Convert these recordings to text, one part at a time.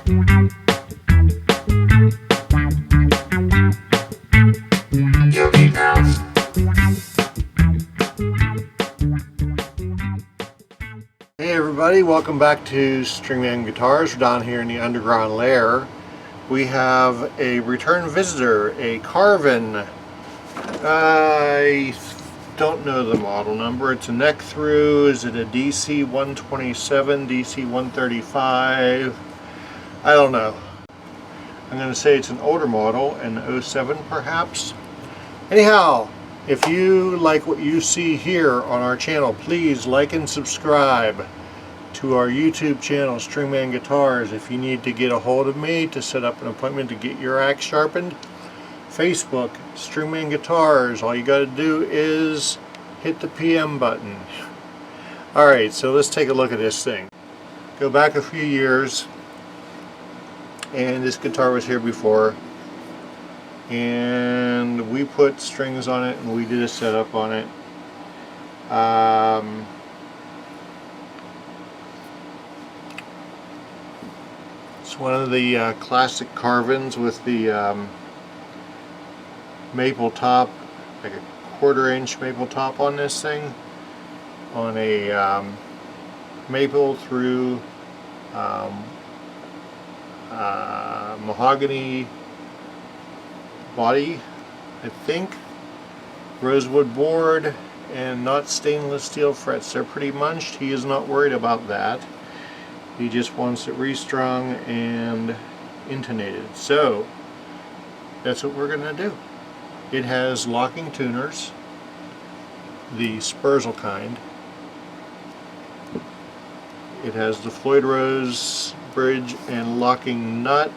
Hey everybody, welcome back to Stringman Guitars. We're down here in the underground lair. We have a return visitor, a Carvin. I don't know the model number. It's a neck through. Is it a DC 127, DC 135? I don't know. I'm going to say it's an older model, an 07 perhaps. Anyhow, if you like what you see here on our channel, please like and subscribe to our YouTube channel, Stringman Guitars. If you need to get a hold of me to set up an appointment to get your axe sharpened, Facebook, Stringman Guitars. All you got to do is hit the PM button. Alright, so let's take a look at this thing. Go back a few years, and this guitar was here before. And we put strings on it and we did a setup on it. It's one of the classic Carvins with the maple top, like a 1/4 inch maple top on this thing, on a maple through mahogany body, I think, rosewood board, and not stainless steel frets. They're pretty munched. He is not worried about that. He just wants it restrung and intonated. So that's what we're going to do. It has locking tuners, the Spursel kind. It has the Floyd Rose bridge and locking nut.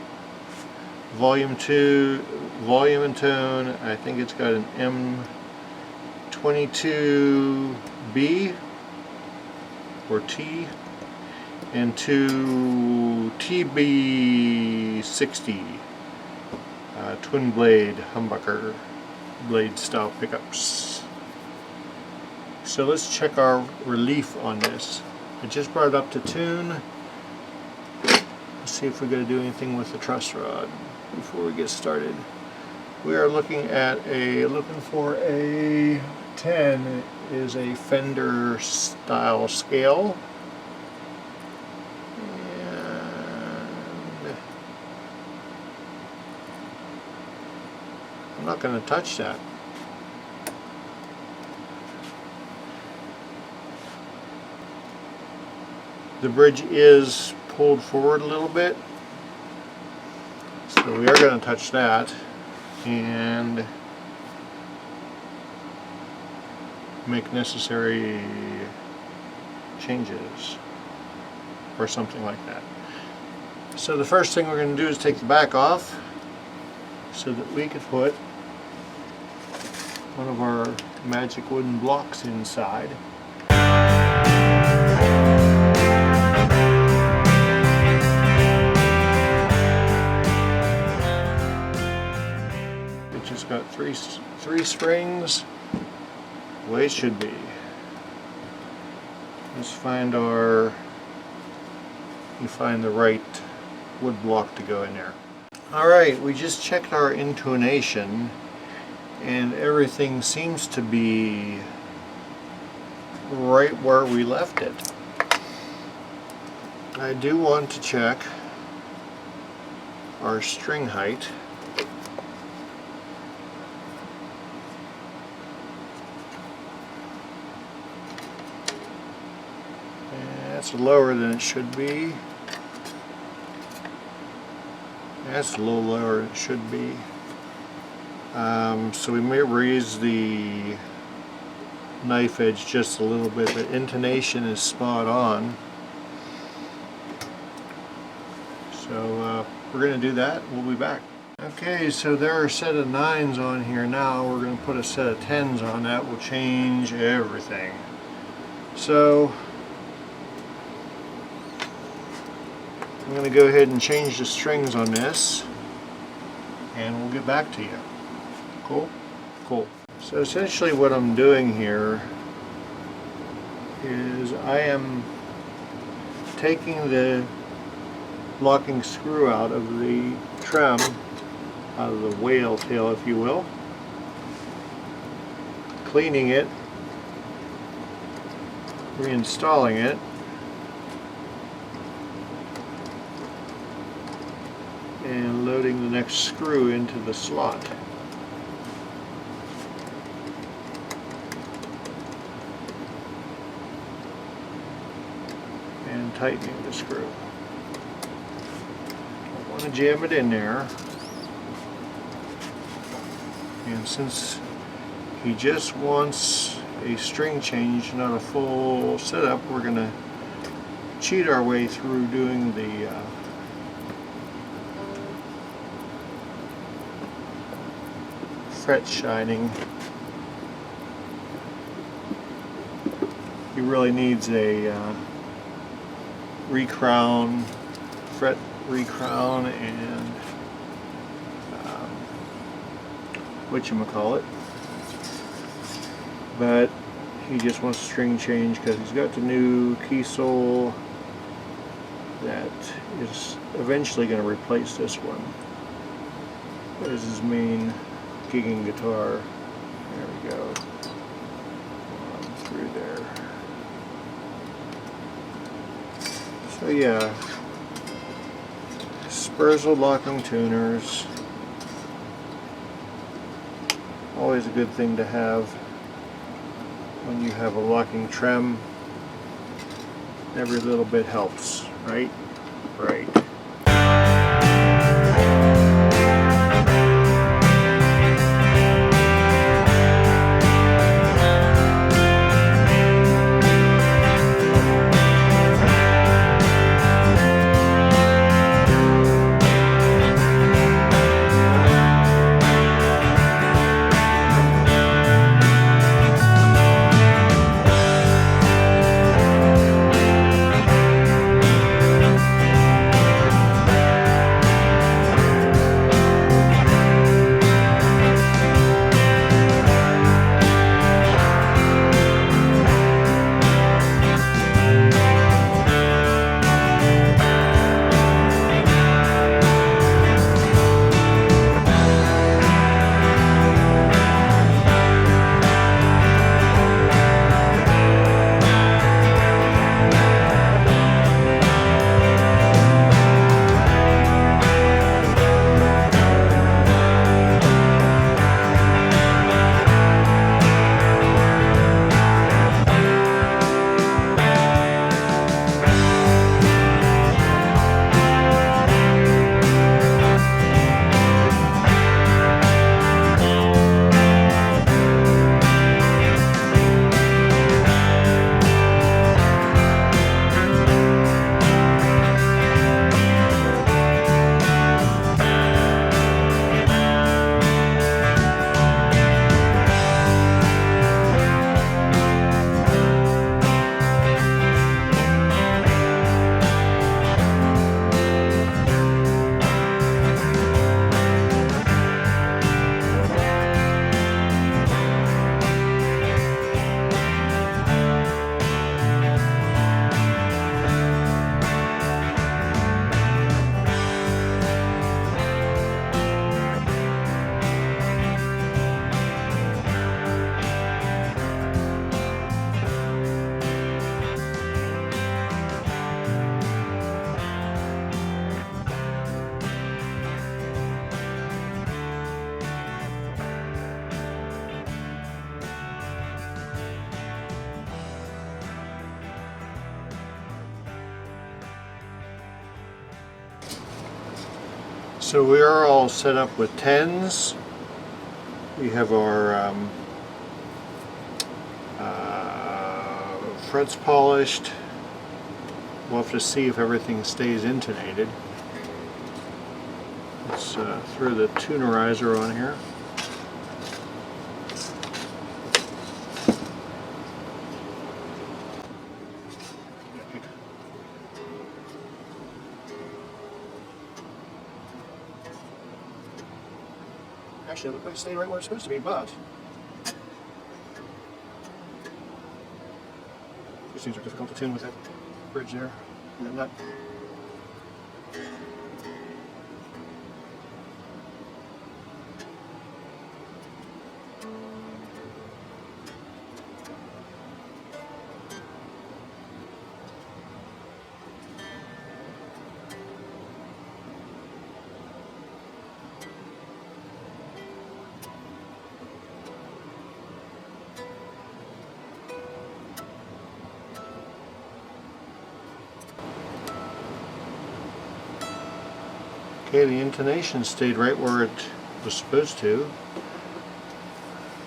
Volume and tone. I think it's got an M22B or T and two TB60 twin blade humbucker blade style pickups. So let's check our relief on this. I just brought it up to tune. Let's see if we're going to do anything with the truss rod before we get started. We are looking for a 10. It is a Fender style scale. And I'm not going to touch that. The bridge is pulled forward a little bit, so we are going to touch that and make necessary changes or something like that. So the first thing we're going to do is take the back off so that we could put one of our magic wooden blocks inside. It's got three springs, the way it should be. Let's find the right wood block to go in there. Alright, we just checked our intonation and everything seems to be right where we left it. I do want to check our string height. That's lower than it should be. That's a little lower than it should be. So we may raise the knife edge just a little bit, but intonation is spot on. So we're going to do that. We'll be back. Okay, so there are a set of 9s on here now. We're going to put a set of 10s on. That will change everything. So I'm going to go ahead and change the strings on this and we'll get back to you. Cool? Cool. So essentially what I'm doing here is I am taking the locking screw out of the trim, out of the whale tail if you will, cleaning it, reinstalling it, and loading the next screw into the slot. And tightening the screw. I want to jam it in there. And since he just wants a string change, not a full setup, we're going to cheat our way through doing the fret shining. He really needs a recrown, fret recrown, and whatchamacallit. But he just wants a string change because he's got the new key sole that is eventually going to replace this one as his main gigging guitar. There we go. On through there. So yeah, Spurzle locking tuners. Always a good thing to have when you have a locking trem. Every little bit helps, right? Right. So we are all set up with 10s. We have our frets polished. We'll have to see if everything stays intonated. Let's throw the tunerizer on here. Actually, it looks like it's staying right where it's supposed to be, but these things are difficult to tune with that bridge there and that nut. Okay, the intonation stayed right where it was supposed to.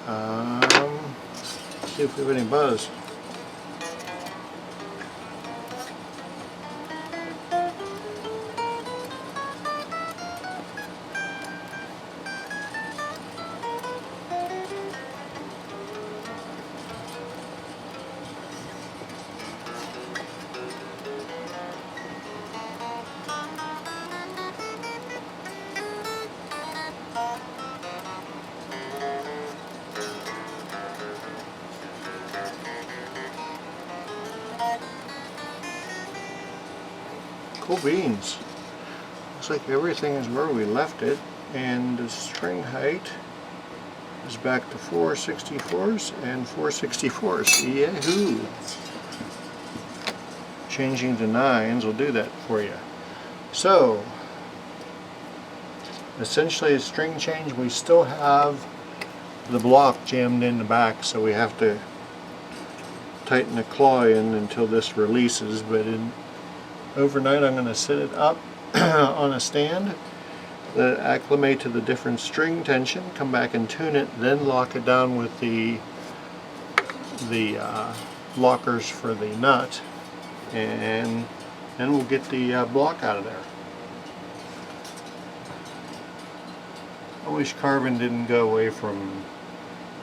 Let's see if we have any buzz. Cool beans. Looks like everything is where we left it, and the string height is back to 4/64 and 4/64. Yahoo! Changing to 9s will do that for you. So, essentially a string change. We still have the block jammed in the back, so we have to tighten the claw in until this releases, but overnight I'm going to set it up on a stand, let it acclimate to the different string tension, come back and tune it, then lock it down with the lockers for the nut, and then we'll get the block out of there. I wish Carvin didn't go away from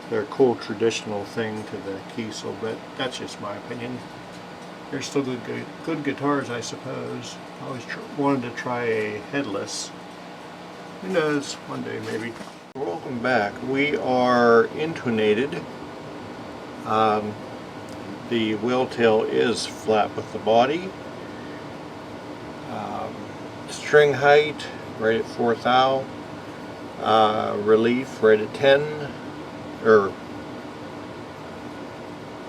their cool traditional thing to the Kiesel, but that's just my opinion. They're still good guitars, I suppose. I always wanted to try a headless. Who knows, one day maybe. Welcome back. We are intonated. The whale tail is flat with the body. String height right at 4 thou. Relief right at 10. Or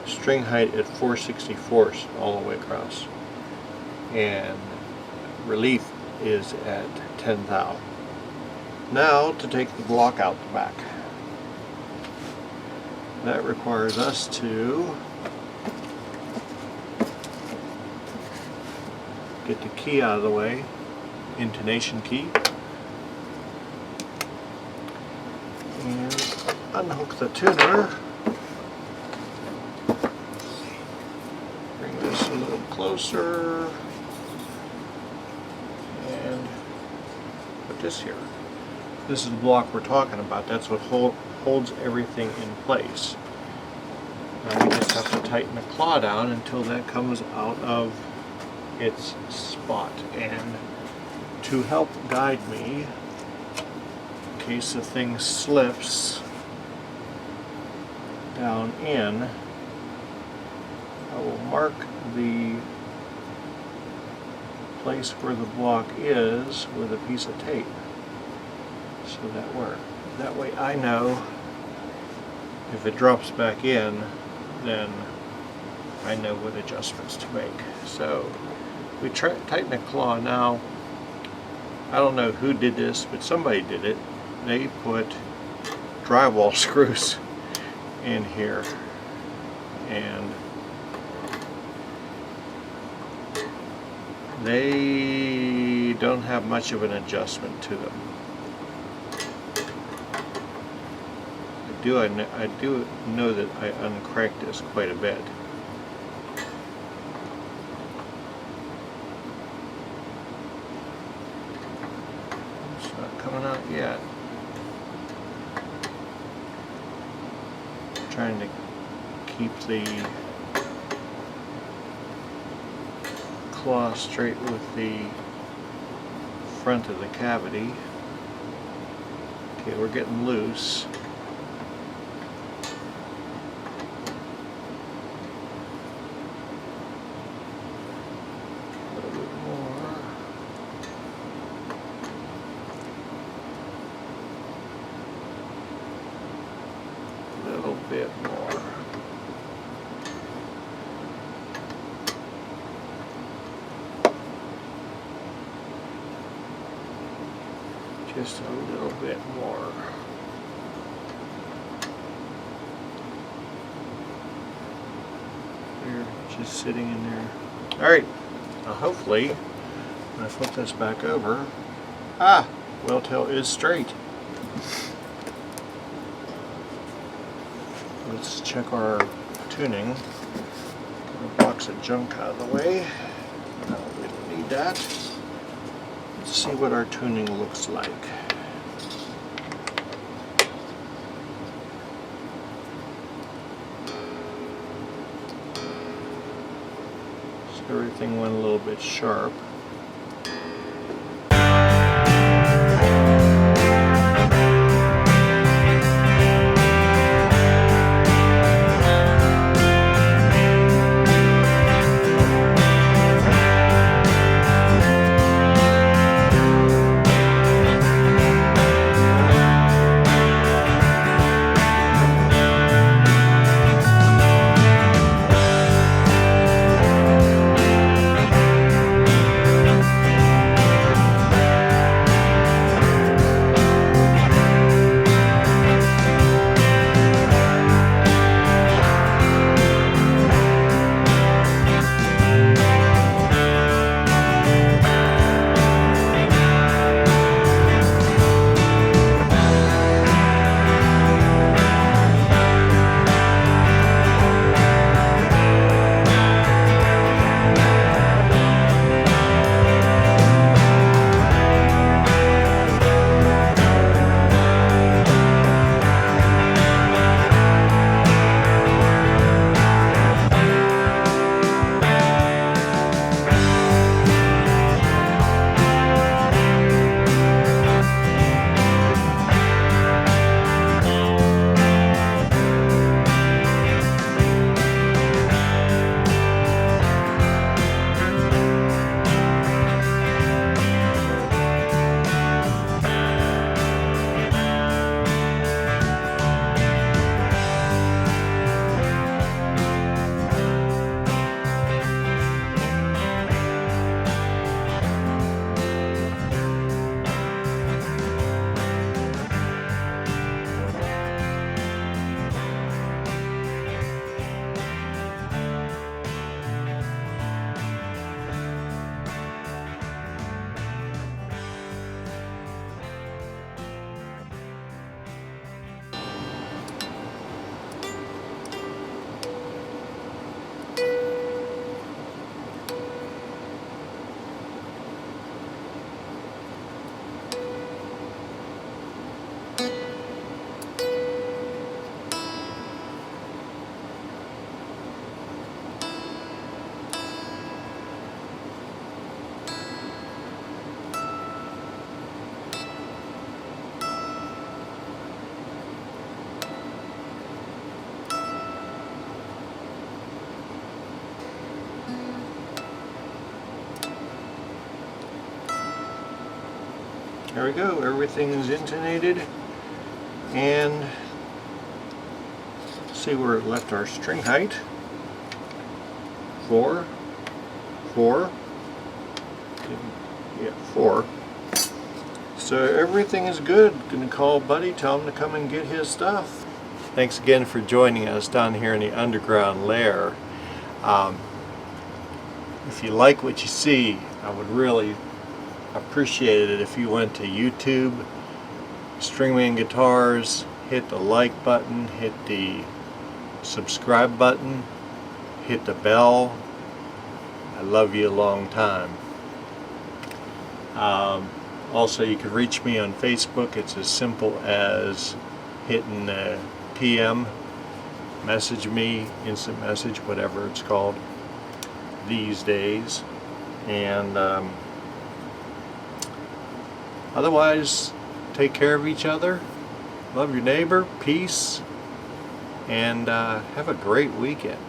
string height at 4/64 all the way across, and relief is at 10 thou. Now to take the block out the back. That requires us to get the key out of the way, intonation key, and unhook the tuner. Bring this a little closer and put this here. This is the block we're talking about. That's what holds everything in place. Now we just have to tighten the claw down until that comes out of its spot. And to help guide me, in case the thing slips down in, I will mark the place where the block is with a piece of tape, so that way I know if it drops back in, then I know what adjustments to make. So we tighten the claw. Now I don't know who did this, but somebody did it. They put drywall screws in here, and they don't have much of an adjustment to them. I do know that I uncranked this quite a bit. It's not coming out yet. I'm trying to keep the claw straight with the front of the cavity. Okay, we're getting loose. A little bit more. A little bit more. Just a little bit more. There, just sitting in there. Alright, now hopefully, when I flip this back over, Ah, whale tail is straight. Let's check our tuning. Get a box of junk out of the way. No, we don't need that. Let's see what our tuning looks like. So everything went a little bit sharp. There we go, everything is intonated, and see where it left our string height. 4, 4, yeah, 4. So everything is good. Gonna call Buddy, tell him to come and get his stuff. Thanks again for joining us down here in the underground lair. If you like what you see, I would really appreciate it if you went to YouTube, Restringing Guitars, hit the like button, hit the subscribe button, hit the bell. I love you a long time. Also, you can reach me on Facebook. It's as simple as hitting PM, message me, instant message, whatever it's called these days. And otherwise, take care of each other, love your neighbor, peace, and have a great weekend.